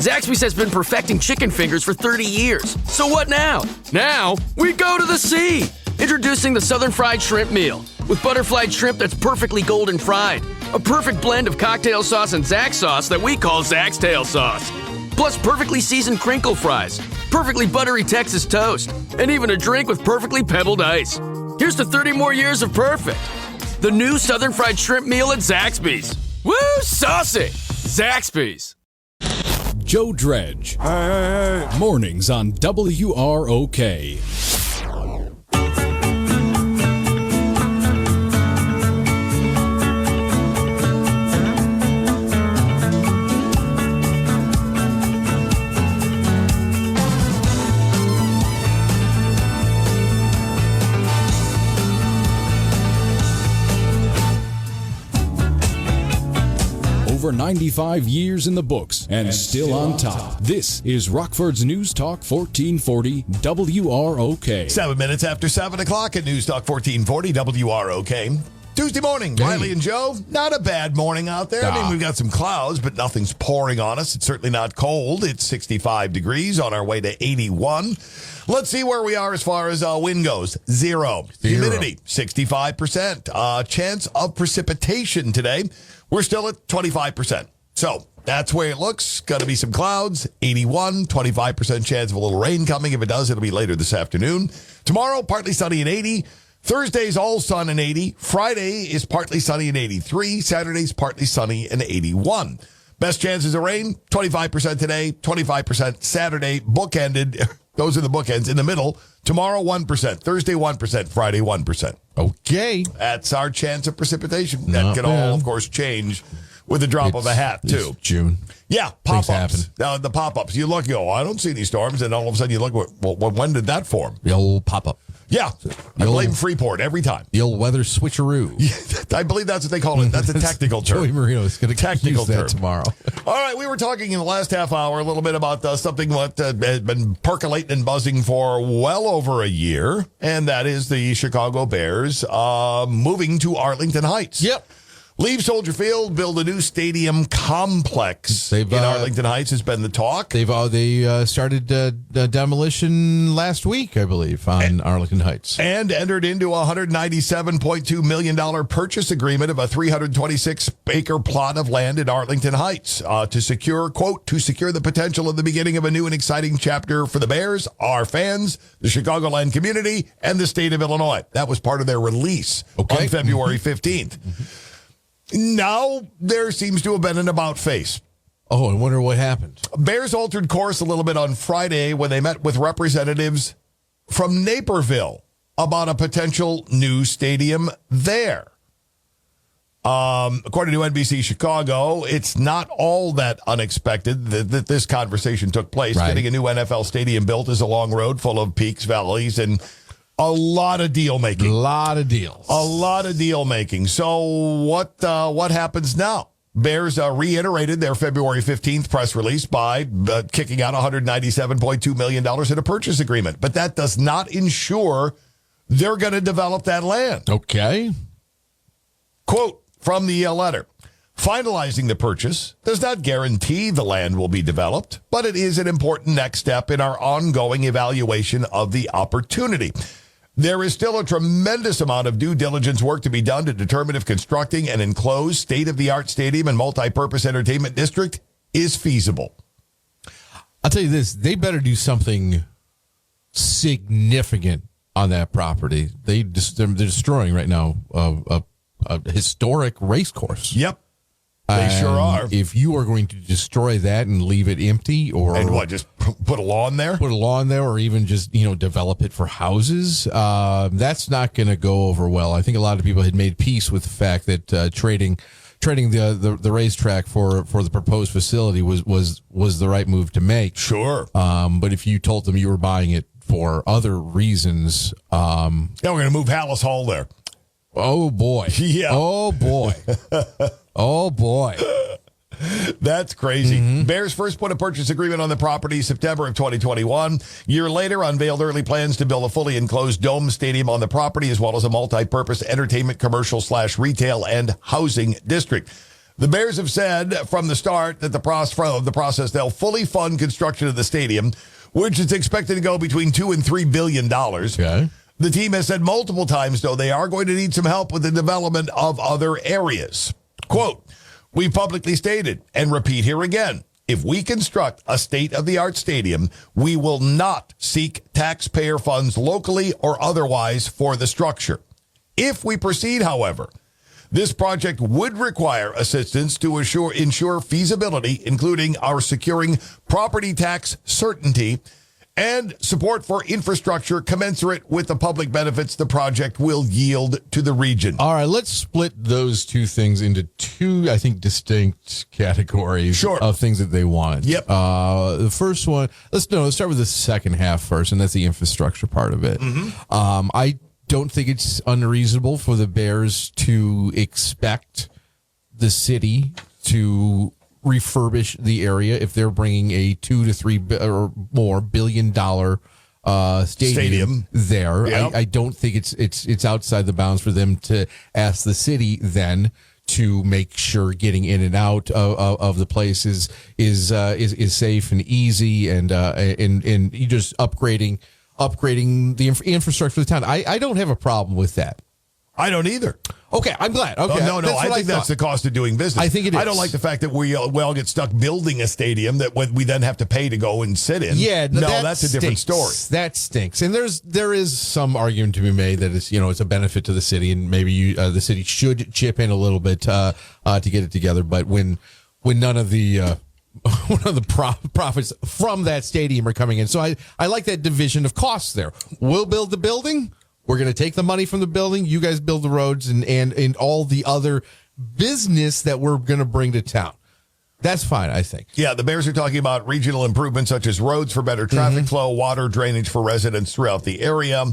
Zaxby's has been perfecting chicken fingers for 30 years. So what now? Now, we go to the sea! Introducing the Southern Fried Shrimp Meal. With butterflied shrimp that's perfectly golden fried. A perfect blend of cocktail sauce and Zax sauce that we call Zax Tail Sauce. Plus perfectly seasoned crinkle fries, perfectly buttery Texas toast, and even a drink with perfectly pebbled ice. Here's to 30 more years of perfect. The new Southern Fried Shrimp Meal at Zaxby's. Woo, saucy! Zaxby's. Joe Dredge. Mornings on WROK. Over 95 years in the books and still on top. This is Rockford's News Talk 1440 WROK. 7 minutes after 7 o'clock at News Talk 1440 WROK. Tuesday morning, Riley and Joe. Not a bad morning out there. I mean, we've got some clouds, but nothing's pouring on us. It's certainly not cold. It's 65 degrees on our way to 81. Let's see where we are as far as wind goes. Zero. Humidity, 65%. Chance of precipitation today, we're still at 25%. So that's where it looks. Going to be some clouds, 81, 25% chance of a little rain coming. If it does, it'll be later this afternoon. Tomorrow, partly sunny and 80. Thursday's all sun and 80. Friday is partly sunny and 83. Saturday's partly sunny and 81. Best chances of rain, 25% today, 25% Saturday, bookended. Those are the bookends. In the middle, tomorrow 1%, Thursday 1%, Friday 1%. Okay. That's our chance of precipitation. That can all, of course, change with the drop of a hat, too. It's June. Yeah, Things pop-ups. Now, the pop-ups. You look, I don't see any storms, and all of a sudden you look, well, when did that form? The old pop-up. Yeah, I blame Freeport every time. The old weather switcheroo. I believe that's what they call it. That's a technical term. Joey Marino is going to technical use that term tomorrow. All right, we were talking in the last half hour a little bit about something that has been percolating and buzzing for well over a year, and that is the Chicago Bears moving to Arlington Heights. Yep. Leave Soldier Field, build a new stadium complex in Arlington Heights has been the talk. They started demolition last week, I believe, on Arlington Heights. And entered into a $197.2 million purchase agreement of a 326-acre plot of land in Arlington Heights to secure, quote, to secure the potential of the beginning of a new and exciting chapter for the Bears, our fans, the Chicagoland community, and the state of Illinois. That was part of their release on February 15th. Now, there seems to have been an about-face. Oh, I wonder what happened. Bears altered course a little bit on Friday when they met with representatives from Naperville about a potential new stadium there. According to NBC Chicago, it's not all that unexpected that this conversation took place. Right. Getting a new NFL stadium built is a long road full of peaks, valleys, and a lot of deal making. A lot of deals. A lot of deal making. So what happens now? Bears reiterated their February 15th press release by kicking out $197.2 million in a purchase agreement. But that does not ensure they're going to develop that land. Okay. Quote from the letter. Finalizing the purchase does not guarantee the land will be developed, but it is an important next step in our ongoing evaluation of the opportunity. There is still a tremendous amount of due diligence work to be done to determine if constructing an enclosed state-of-the-art stadium and multi-purpose entertainment district is feasible. I'll tell you this, they better do something significant on that property. They're destroying right now a historic race course. Yep. They sure are. If you are going to destroy that and leave it empty, and what, just put a lawn there? Put a lawn there, or even just develop it for houses, that's not going to go over well. I think a lot of people had made peace with the fact that trading the racetrack for the proposed facility was the right move to make. Sure. But if you told them you were buying it for other reasons, we're going to move Hallis Hall there. Oh boy! Yeah. Oh boy! Oh boy! That's crazy. Bears first put a purchase agreement on the property September of 2021. Year later, unveiled early plans to build a fully enclosed dome stadium on the property, as well as a multi-purpose entertainment, commercial / retail and housing district. The Bears have said from the start that the process, they'll fully fund construction of the stadium, which is expected to go between $2 and $3 billion. Okay. The team has said multiple times, though, they are going to need some help with the development of other areas. Quote, we publicly stated and repeat here again, if we construct a state-of-the-art stadium, we will not seek taxpayer funds locally or otherwise for the structure. If we proceed, however, this project would require assistance to ensure feasibility, including our securing property tax certainty and support for infrastructure commensurate with the public benefits the project will yield to the region. All right, let's split those two things into two, I think, distinct categories of things that they wanted. Yep. The first one, let's start with the second half first, and that's the infrastructure part of it. I don't think it's unreasonable for the Bears to expect the city to refurbish the area if they're bringing a $2 to $3 or more billion stadium there. Yep. I don't think it's outside the bounds for them to ask the city then to make sure getting in and out of the place is safe and easy and you just upgrading the infrastructure of the town. I don't have a problem with that. I don't either. Okay, I'm glad. Okay, no, I think that's the cost of doing business. I think it is. I don't like the fact that we all get stuck building a stadium that we then have to pay to go and sit in. Yeah, that's a different story. That stinks. And there is some argument to be made that it's a benefit to the city, and maybe the city should chip in a little bit to get it together. But when none of the profits from that stadium are coming in, so I like that division of costs there. We'll build the building. We're going to take the money from the building. You guys build the roads and all the other business that we're going to bring to town. That's fine, I think. Yeah, the Bears are talking about regional improvements such as roads for better traffic flow, water drainage for residents throughout the area.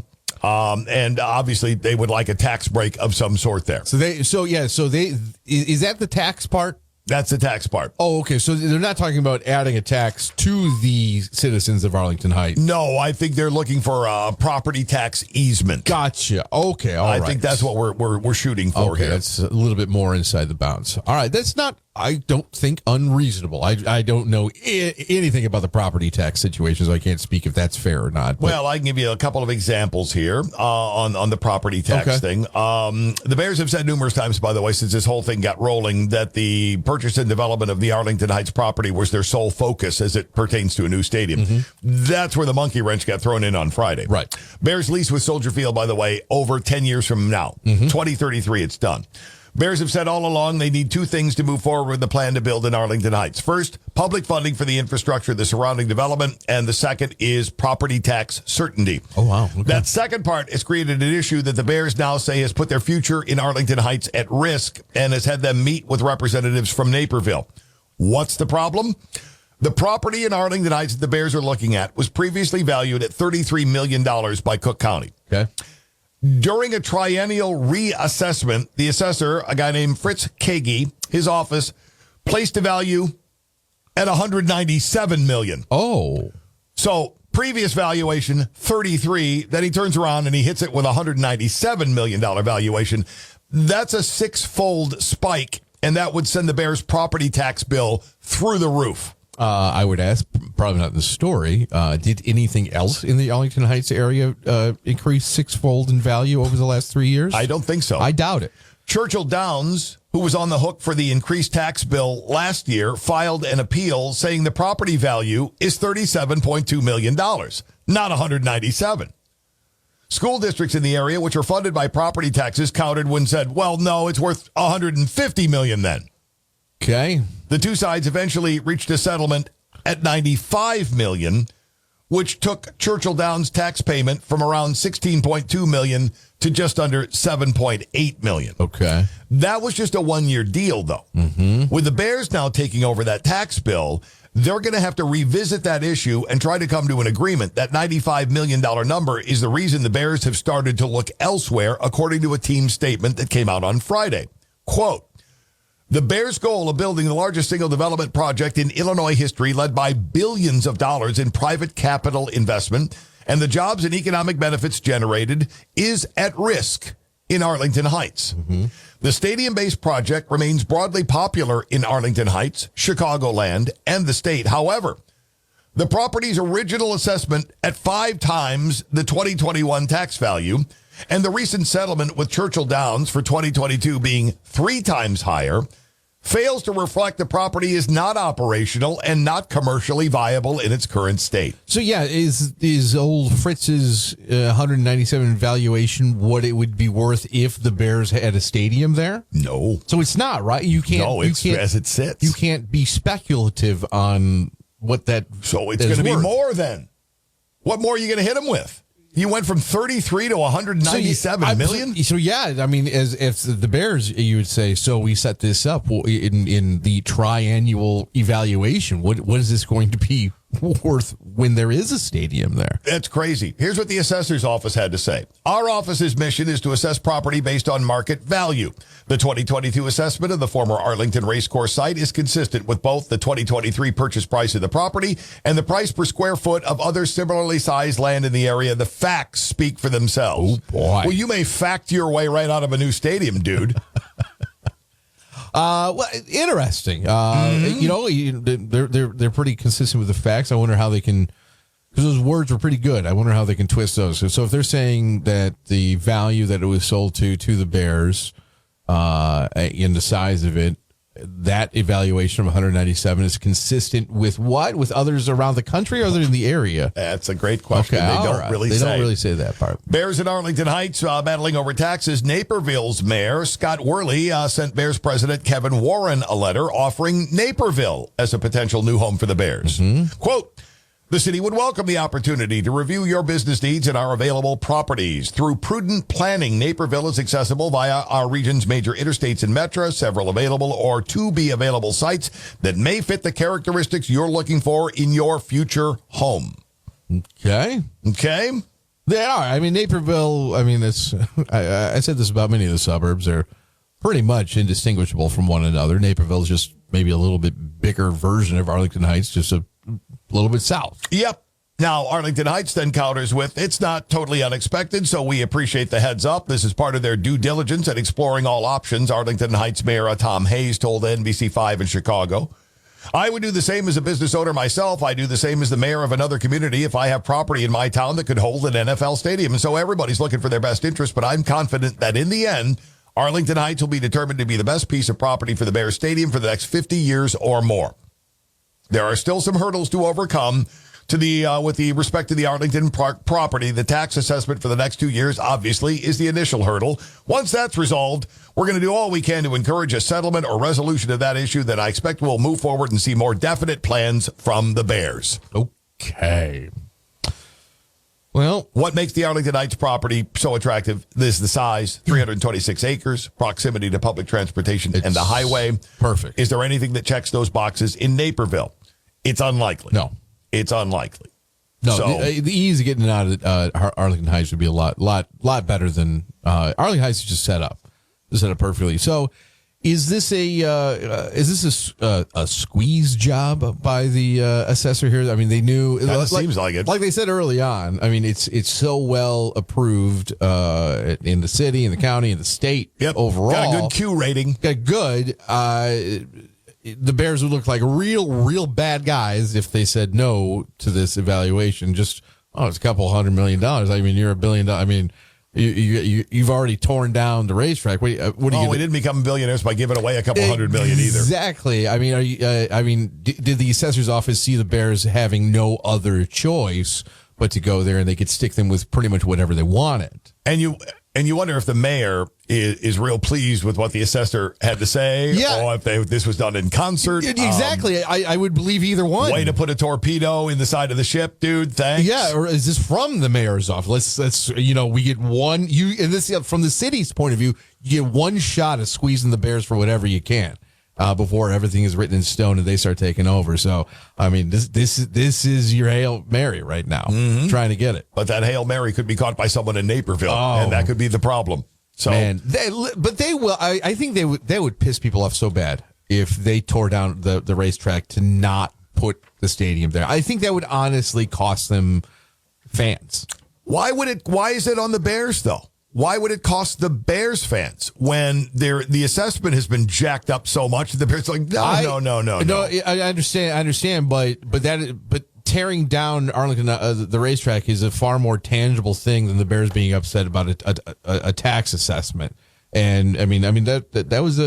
And obviously they would like a tax break of some sort there. Is that the tax part? That's the tax part. Oh, okay. So they're not talking about adding a tax to the citizens of Arlington Heights. No, I think they're looking for a property tax easement. Gotcha. Okay, all right. I think that's what we're shooting for here. That's a little bit more inside the bounds. All right, that's not, I don't think, unreasonable. I don't know anything about the property tax situation, so I can't speak if that's fair or not. Well, I can give you a couple of examples here on the property tax thing. The Bears have said numerous times, by the way, since this whole thing got rolling, that the purchase and development of the Arlington Heights property was their sole focus as it pertains to a new stadium. That's where the monkey wrench got thrown in on Friday. Right. Bears lease with Soldier Field, by the way, over 10 years from now. 2033, it's done. Bears have said all along they need two things to move forward with the plan to build in Arlington Heights. First, public funding for the infrastructure of the surrounding development, and the second is property tax certainty. Oh, wow. Okay. That second part has created an issue that the Bears now say has put their future in Arlington Heights at risk and has had them meet with representatives from Naperville. What's the problem? The property in Arlington Heights that the Bears are looking at was previously valued at $33 million by Cook County. Okay. During a triennial reassessment, the assessor, a guy named Fritz Kagi, his office, placed a value at $197 million. Oh. So previous valuation, 33, then he turns around and he hits it with a $197 million valuation. That's a six-fold spike, and that would send the Bears' property tax bill through the roof. I would ask, probably not the story, did anything else in the Arlington Heights area increase sixfold in value over the last 3 years? I don't think so. I doubt it. Churchill Downs, who was on the hook for the increased tax bill last year, filed an appeal saying the property value is $37.2 million, not $197. School districts in the area, which are funded by property taxes, countered when said, well, no, it's worth $150 million then. Okay. The two sides eventually reached a settlement at $95 million, which took Churchill Downs' tax payment from around $16.2 million to just under $7.8 million. Okay. That was just a one-year deal, though. With the Bears now taking over that tax bill, they're going to have to revisit that issue and try to come to an agreement. That $95 million number is the reason the Bears have started to look elsewhere, according to a team statement that came out on Friday. Quote, the Bears' goal of building the largest single development project in Illinois history, led by billions of dollars in private capital investment and the jobs and economic benefits generated, is at risk in Arlington Heights. The stadium-based project remains broadly popular in Arlington Heights, Chicagoland, and the state. However, the property's original assessment at 5 times the 2021 tax value and the recent settlement with Churchill Downs for 2022 being 3 times higher fails to reflect the property is not operational and not commercially viable in its current state. So yeah, is old Fritz's 197 valuation what it would be worth if the Bears had a stadium there? No. So it's not, right? You can't. No, it's as it sits. You can't be speculative on what that. So it's going to be more then. What more are you going to hit them with? You went from 33 to 197 million? So yeah, I mean, as if the Bears, you would say, so we set this up in the triannual evaluation. What is this going to be worth when there is a stadium there? That's crazy. Here's what the assessor's office had to say. Our office's mission is to assess property based on market value. The 2022 assessment of the former Arlington Racecourse site is consistent with both the 2023 purchase price of the property and the price per square foot of other similarly sized land in the area. The facts speak for themselves. Oh, boy. Well, you may fact your way right out of a new stadium, dude. Well, interesting. You know, they're pretty consistent with the facts. I wonder how they can, because those words were pretty good. I wonder how they can twist those. So if they're saying that the value that it was sold to the Bears, in the size of it, that evaluation of 197 is consistent with what? With others around the country or other in the area? That's a great question. Okay, They don't really say that part. Bears in Arlington Heights battling over taxes. Naperville's mayor, Scott Worley, sent Bears president Kevin Warren a letter offering Naperville as a potential new home for the Bears. Quote, the city would welcome the opportunity to review your business needs and our available properties. Through prudent planning, Naperville is accessible via our region's major interstates and metro, several available or to be available sites that may fit the characteristics you're looking for in your future home. Okay. They are. I mean, Naperville, I mean, it's, I said this about many of the suburbs. They're pretty much indistinguishable from one another. Naperville is just maybe a little bit bigger version of Arlington Heights, just a little bit south. Yep. Now, Arlington Heights then counters with, it's not totally unexpected, so we appreciate the heads up. This is part of their due diligence at exploring all options, Arlington Heights Mayor Tom Hayes told NBC5 in Chicago. I would do the same as a business owner myself. I do the same as the mayor of another community if I have property in my town that could hold an NFL stadium. And so everybody's looking for their best interest, but I'm confident that in the end, Arlington Heights will be determined to be the best piece of property for the Bears Stadium for the next 50 years or more. There are still some hurdles to overcome with the respect to the Arlington property. The tax assessment for the next 2 years, obviously, is the initial hurdle. Once that's resolved, we're going to do all we can to encourage a settlement or resolution of that issue that I expect will move forward and see more definite plans from the Bears. Okay. Well, what makes the Arlington Heights property so attractive is the size, 326 acres, proximity to public transportation and the highway. Perfect. Is there anything that checks those boxes in Naperville? It's unlikely. No. It's unlikely. No, So, the ease of getting out of Arlington Heights would be a lot better than Arlington Heights is just set up. It's set up perfectly. So, is this a squeeze job by the assessor here? I mean, they knew. seems like it. Like they said early on. I mean, it's so well approved in the city, in the county, in the state. Yep. Overall, Got a good Q rating. Got good. The Bears would look like real bad guys if they said no to this evaluation. Just, it's a couple $100 million. I mean, you're $1 billion. I mean, you've already torn down the racetrack. What are you? We didn't become billionaires by giving away a couple $100 million either. Exactly. I mean, did the assessor's office see the Bears having no other choice but to go there and they could stick them with pretty much whatever they wanted? And you wonder if the mayor is real pleased with what the assessor had to say, or if this was done in concert. Exactly. I would believe either one. Way to put a torpedo in the side of the ship, dude. Thanks. Yeah, or is this from the mayor's office? Let's we get one. And this from the city's point of view, you get one shot at squeezing the Bears for whatever you can before everything is written in stone and they start taking over. So, I mean, this is your Hail Mary right now, trying to get it. But that Hail Mary could be caught by someone in Naperville, and that could be the problem. So, man, they will. I think they would piss people off so bad if they tore down the racetrack to not put the stadium there. I think that would honestly cost them fans. Why is it on the Bears though? why would it cost the Bears fans when the assessment has been jacked up so much that the Bears are like, no. I understand, but tearing down Arlington, the racetrack, is a far more tangible thing than the Bears being upset about a tax assessment. And I mean that was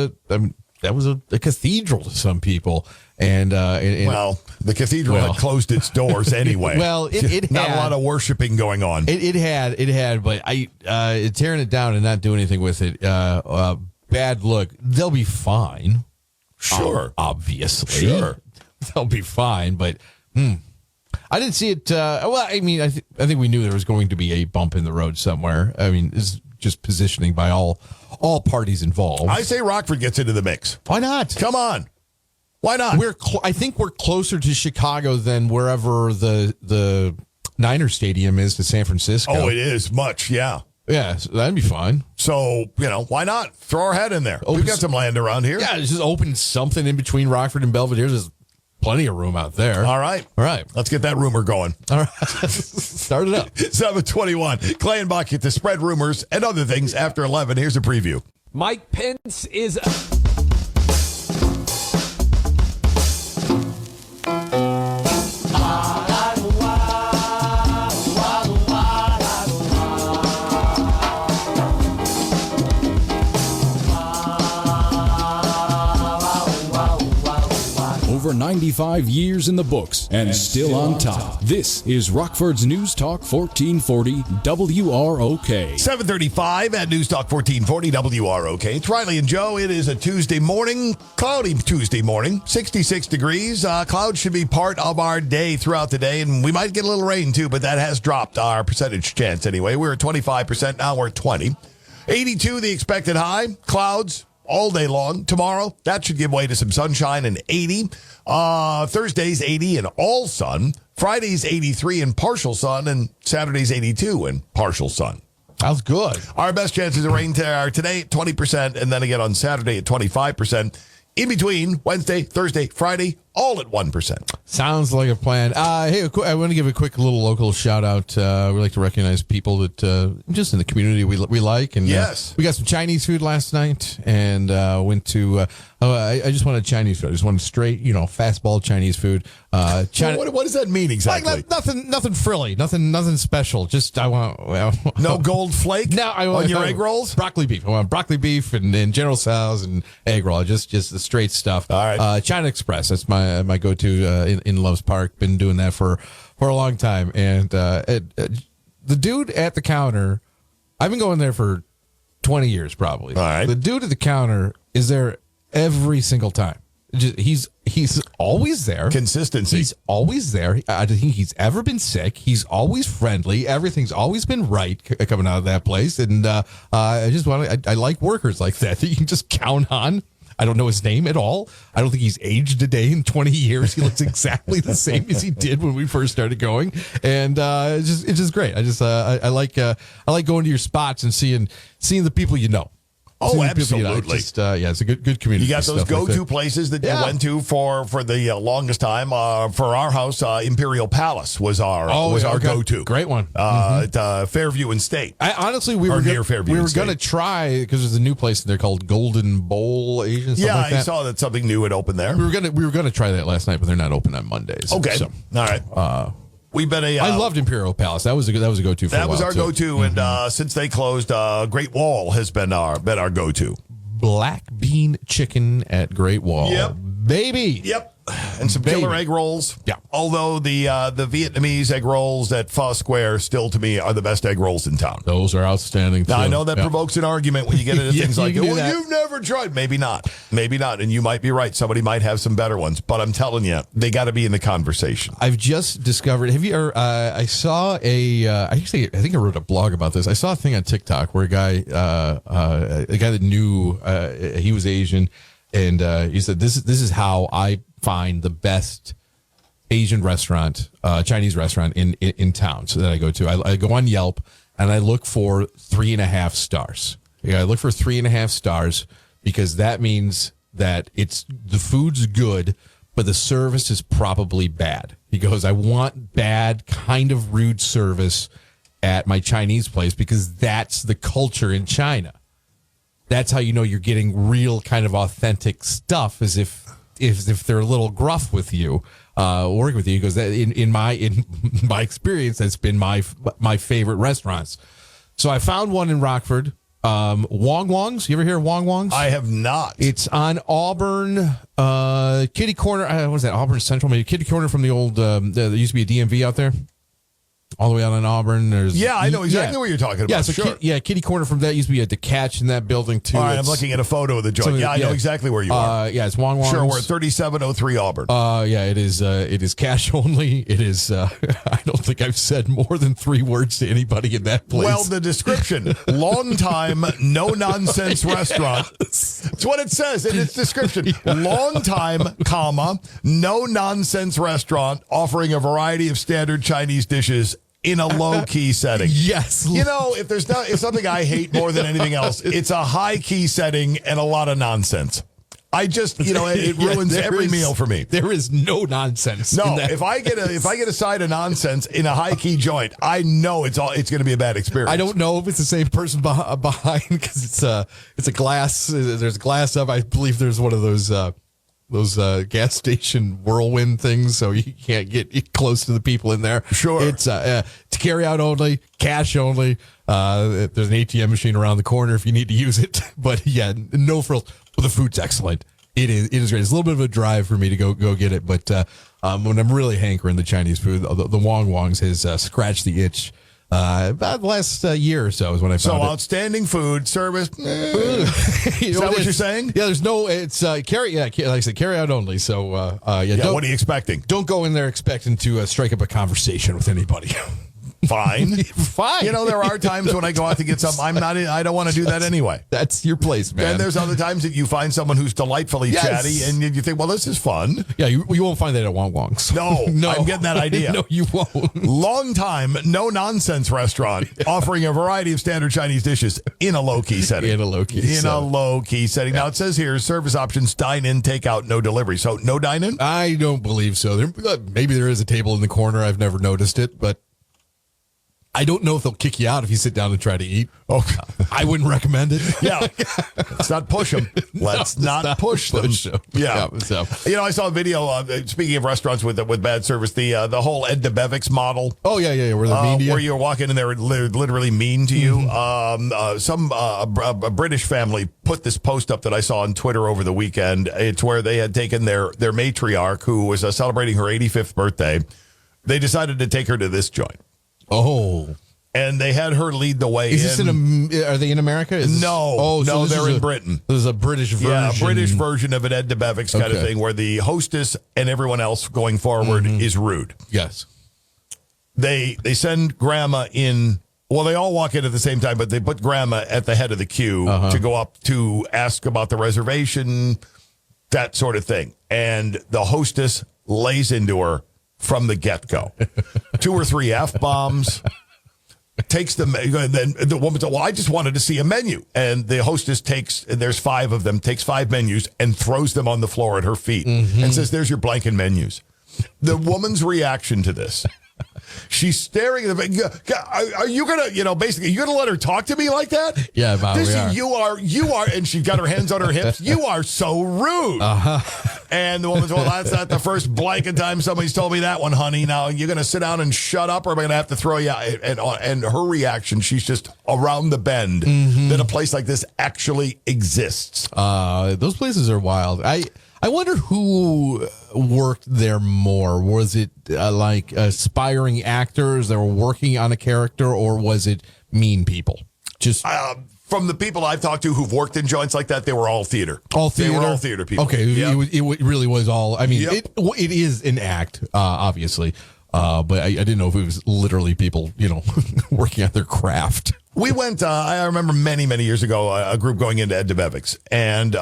a cathedral to some people. And the cathedral had closed its doors anyway. Well, it not had a lot of worshiping going on. It had, but tearing it down and not doing anything with it, bad look. They'll be fine. Sure, obviously, sure, they'll be fine. But I didn't see it. I think we knew there was going to be a bump in the road somewhere. I mean, it's just positioning by all parties involved. I say Rockford gets into the mix. Why not? Come on. Why not? I think we're closer to Chicago than wherever the Niner Stadium is to San Francisco. Oh, it is much, yeah. Yeah, so that'd be fine. So, why not? Throw our head in there. We've got some land around here. Yeah, just open something in between Rockford and Belvedere. There's plenty of room out there. All right. Let's get that rumor going. All right. Start it up. 7:21. Clay and Bucket to spread rumors and other things after 11. Here's a preview. Mike Pence is... Over 95 years in the books and still on top. This is Rockford's News Talk 1440 WROK. 7:35 at News Talk 1440 WROK. It's Riley and Joe. It is a Tuesday morning, cloudy Tuesday morning, 66 degrees. Clouds should be part of our day throughout the day, and we might get a little rain too, but that has dropped our percentage chance anyway. We're at 25%, now we're at 20. 82 the expected high, clouds all day long. Tomorrow, that should give way to some sunshine and 80. Thursday's 80 and all sun. Friday's 83 and partial sun. And Saturday's 82 and partial sun. Sounds good. Our best chances of rain are today, 20%, and then again on Saturday at 25%. In between, Wednesday, Thursday, Friday, all at 1%. Sounds like a plan. Hey, I want to give a quick little local shout out. We like to recognize people that just in the community we like. And yes, we got some Chinese food last night, and went to. I just wanted Chinese food. I just wanted straight, fastball Chinese food. China, what does that mean exactly? Like, nothing frilly, nothing special. Just I want no gold flake. No, I want on your egg rolls. Broccoli beef. I want broccoli beef and General Tso's and egg roll. Just the straight stuff. All right. China Express. That's my go-to in Loves Park. Been doing that for a long time. And the dude at the counter, I've been going there for 20 years probably. All right. The dude at the counter is there every single time. He's always there. Consistency. He's always there. I don't think he's ever been sick. He's always friendly. Everything's always been right coming out of that place. And I like workers like that you can just count on. I don't know his name at all. I don't think he's aged a day in 20 years. He looks exactly the same as he did when we first started going, and it's just great. I like going to your spots and seeing the people you know. Oh, absolutely. It's a good community. You got those go-to places that you went to for the longest time. For our house, Imperial Palace was our go-to. Great one. At Fairview and State. We were near Fairview. We were going to try, because there's a new place in there called Golden Bowl Asian. Yeah, like that. I saw that something new had opened there. We were gonna try that last night, but they're not open on Mondays. Okay, so, all right. We've been I loved Imperial Palace. That was a go-to. For that a while was our too. go-to, and since they closed, Great Wall has been our go-to. Black bean chicken at Great Wall. Yep, baby. Yep, and some killer egg rolls. Yeah. Although the Vietnamese egg rolls at Pho Square still to me are the best egg rolls in town. Those are outstanding. Now, I know that provokes an argument when you get into things like, well, you've never tried. Maybe not, and you might be right. Somebody might have some better ones, but I'm telling you, they got to be in the conversation. I've just discovered. Have you ever? I saw I think I wrote a blog about this. I saw a thing on TikTok where a guy that knew he was Asian, and he said this is how I find the best Asian restaurant, Chinese restaurant in town, so that I go to. I go on Yelp and I look for 3.5 stars. I look for 3.5 stars because that means that the food's good, but the service is probably bad. He goes, I want bad, kind of rude service at my Chinese place because that's the culture in China. That's how you know you're getting real kind of authentic stuff, as if they're a little gruff with you, working with you. Because in my experience, that's been my favorite restaurants. So I found one in Rockford, Wong Wong's. You ever hear of Wong Wong's? I have not. It's on Auburn, kitty corner. What was that? Auburn Central, maybe kitty corner from the old. There used to be a DMV out there. All the way out in Auburn. I know exactly what you're talking about. Yeah, so sure. kitty corner from that used to be a DeCatch in that building too. All right, I'm looking at a photo of the joint. I know exactly where you are. Yeah, it's Wong Wong's. Sure, we're at 3703 Auburn. Yeah, it is cash only. It is. I don't think I've said more than 3 words to anybody in that place. Well, the description: long time, no nonsense restaurant. That's what it says in its description. Long time, comma, no nonsense restaurant offering a variety of standard Chinese dishes in a low-key setting. Yes. You know, if it's something I hate more than anything else, it's a high-key setting and a lot of nonsense. I just, it ruins every meal for me. There is no nonsense. No, if I get a side of nonsense in a high-key joint, I know it's going to be a bad experience. I don't know if it's the same person behind because it's a glass. There's glass up. I believe there's one of those gas station whirlwind things, so you can't get close to the people in there. Sure. It's to carry out only, cash only. There's an ATM machine around the corner if you need to use it. But yeah, no frills. But the food's excellent. It is great. It's a little bit of a drive for me to go get it, but when I'm really hankering the Chinese food, the Wong Wong's has scratched the itch. About the last year or so is when I found it. So outstanding food service. Is that what you're saying? Yeah, there's no. It's carry. Yeah, like I said, carry out only. So what are you expecting? Don't go in there expecting to strike up a conversation with anybody. Fine. Fine. There are times when I go out to get something. I don't want to do that anyway. That's your place, man. And there's other times that you find someone who's delightfully chatty, and you think, well, this is fun. Yeah, you won't find that at Wong Wong's. No, I'm getting that idea. No, you won't. Long time, no nonsense restaurant offering a variety of standard Chinese dishes in a low key setting. In a low key setting. Now it says here service options: dine in, take out, no delivery. So no dine in. I don't believe so. Maybe there is a table in the corner. I've never noticed it, but I don't know if they'll kick you out if you sit down and try to eat. Oh, I wouldn't recommend it. Yeah. Let's not push them. Let's not push them. Yeah. So. I saw a video, speaking of restaurants with bad service, the whole Ed DeBevick's model. Oh, yeah. Where they're mean to you. Where you're walking in there and they're literally mean to you. A British family put this post up that I saw on Twitter over the weekend. It's where they had taken their matriarch, who was celebrating her 85th birthday. They decided to take her to this joint. Oh. And they had her lead the way. Is this are they in America? No, they're in Britain. There's a British version. Yeah, a British version of an Ed DeBevick's kind of thing where the hostess and everyone else going forward is rude. Yes. They send grandma in. Well, they all walk in at the same time, but they put grandma at the head of the queue to go up to ask about the reservation, that sort of thing. And the hostess lays into her from the get-go. 2 or 3 F-bombs. Takes them, and then the woman said, well, I just wanted to see a menu. And the hostess there's 5 of them, takes 5 menus and throws them on the floor at her feet and says, there's your blanket menus. The woman's reaction to this, she's staring at the, are you going to, basically, you going to let her talk to me like that? Yeah, Bob, you are, and she's got her hands on her hips. You are so rude. And the woman's, well, that's not the first blanket time somebody's told me that one, honey. Now you're going to sit down and shut up, or am I going to have to throw you out? And her reaction, she's just around the bend that a place like this actually exists. Those places are wild. I wonder who worked there more. Was it like aspiring actors that were working on a character, or was it mean people? Just from the people I've talked to who've worked in joints like that, they were all theater. All theater? They were all theater people. Okay, yep. it really was all. I mean, it is an act, obviously, but I didn't know if it was literally people, working at their craft. We went. I remember many years ago, a group going into Ed DeBevick's, and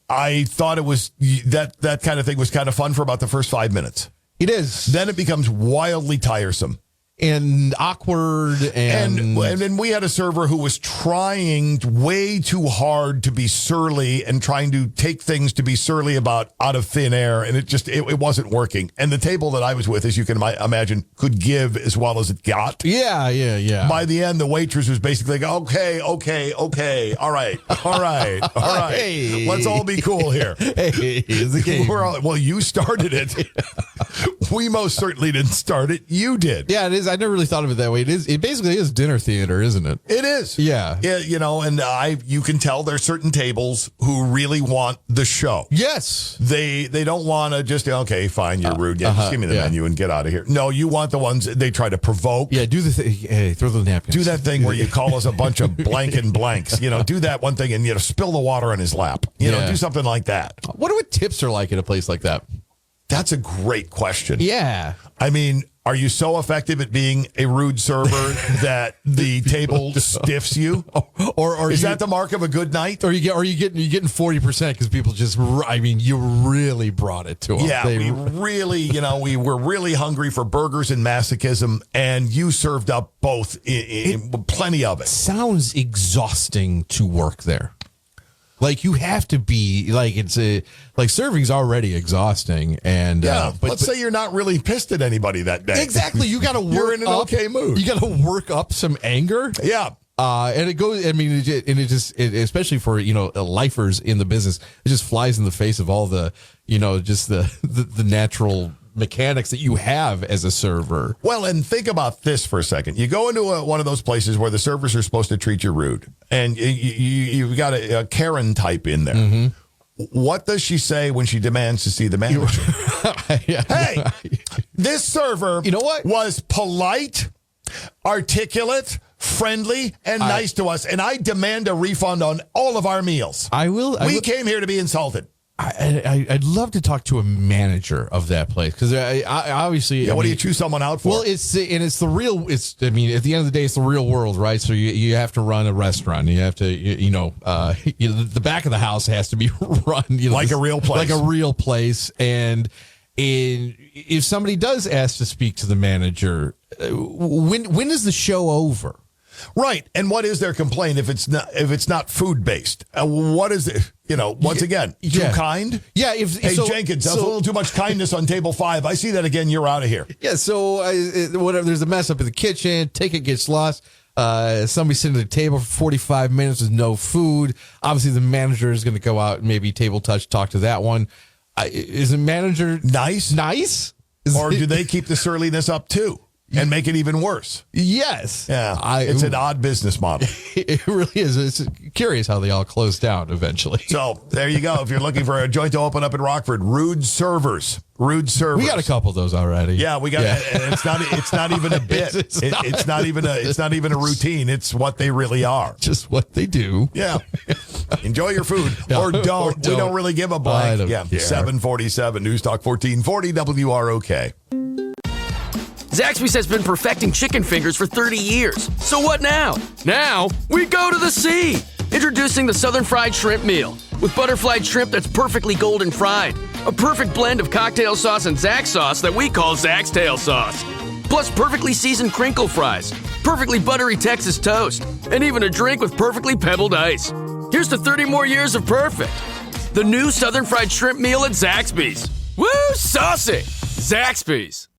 I thought it was that kind of thing was kind of fun for about the first 5 minutes. It is. Then it becomes wildly tiresome. and awkward. And then we had a server who was trying way too hard to be surly and trying to take things to be surly about out of thin air. And it wasn't working. And the table that I was with, as you can imagine, could give as well as it got. Yeah. By the end, the waitress was basically like, okay. All right. Hey. Let's all be cool here. Hey, it's a game. Well, you started it. We most certainly didn't start it. You did. Yeah, it is. I never really thought of it that way. It basically is dinner theater, isn't it? It is. Yeah. And you can tell there's certain tables who really want the show. Yes. They don't want to just, okay, fine, you're rude. Yeah, just give me the menu and get out of here. No, you want the ones they try to provoke. Yeah, do the thing. Hey, throw the napkins. Do that thing where you call us a bunch of blank and blanks. Do that one thing and, spill the water on his lap. Do something like that. What tips are like at a place like that? That's a great question. Yeah. I mean, are you so effective at being a rude server that the table stiffs you? Or is that the mark of a good night? Or you're getting 40% because people you really brought it to them. Yeah, we really, we were really hungry for burgers and masochism, and you served up both in plenty of it. Sounds exhausting to work there. Like you have to be serving's already exhausting, and let's say you're not really pissed at anybody that day. Exactly, you got to work. You're in an okay mood. You got to work up some anger. Yeah, and it goes. I mean, especially for lifers in the business, it just flies in the face of all the just the natural mechanics that you have as a server. Well, and think about this for a second. You go into one of those places where the servers are supposed to treat you rude, and you've got a Karen type in there. Mm-hmm. What does she say when she demands to see the manager? Hey, this server was polite, articulate, friendly, and nice to us, and I demand a refund on all of our meals. We came here to be insulted. I'd love to talk to a manager of that place because I obviously. Yeah, what do you choose someone out for? Well, it's the real. At the end of the day, it's the real world, right? So you have to run a restaurant. You have to, the back of the house has to be run like a real place. And if somebody does ask to speak to the manager, when is the show over? Right. And what is their complaint if it's not food based? What is it? Once again, too kind? Yeah. Jenkins, that's a little too much kindness on table 5. I see that again. You're out of here. Yeah. So whatever, there's a mess up in the kitchen. Ticket gets lost. Somebody sitting at the table for 45 minutes with no food. Obviously, the manager is going to go out and maybe table touch, talk to that one. Is the manager nice? Or do they keep the surliness up too? And make it even worse. Yes. Yeah. It's an odd business model. It really is. It's curious how they all close down eventually. So there you go. If you're looking for a joint to open up in Rockford, rude servers. We got a couple of those already. Yeah, we got. Yeah. It's not even a bit. It's not even a routine. It's what they really are. Just what they do. Yeah. Enjoy your food or don't. We don't really give a blank. Yeah. 747 News Talk 1440 WROK. Zaxby's has been perfecting chicken fingers for 30 years. So what now? Now, we go to the sea! Introducing the Southern Fried Shrimp Meal. With butterflied shrimp that's perfectly golden fried. A perfect blend of cocktail sauce and Zax sauce that we call Zax Tail Sauce. Plus perfectly seasoned crinkle fries, perfectly buttery Texas toast, and even a drink with perfectly pebbled ice. Here's to 30 more years of perfect. The new Southern Fried Shrimp Meal at Zaxby's. Woo, saucy! Zaxby's.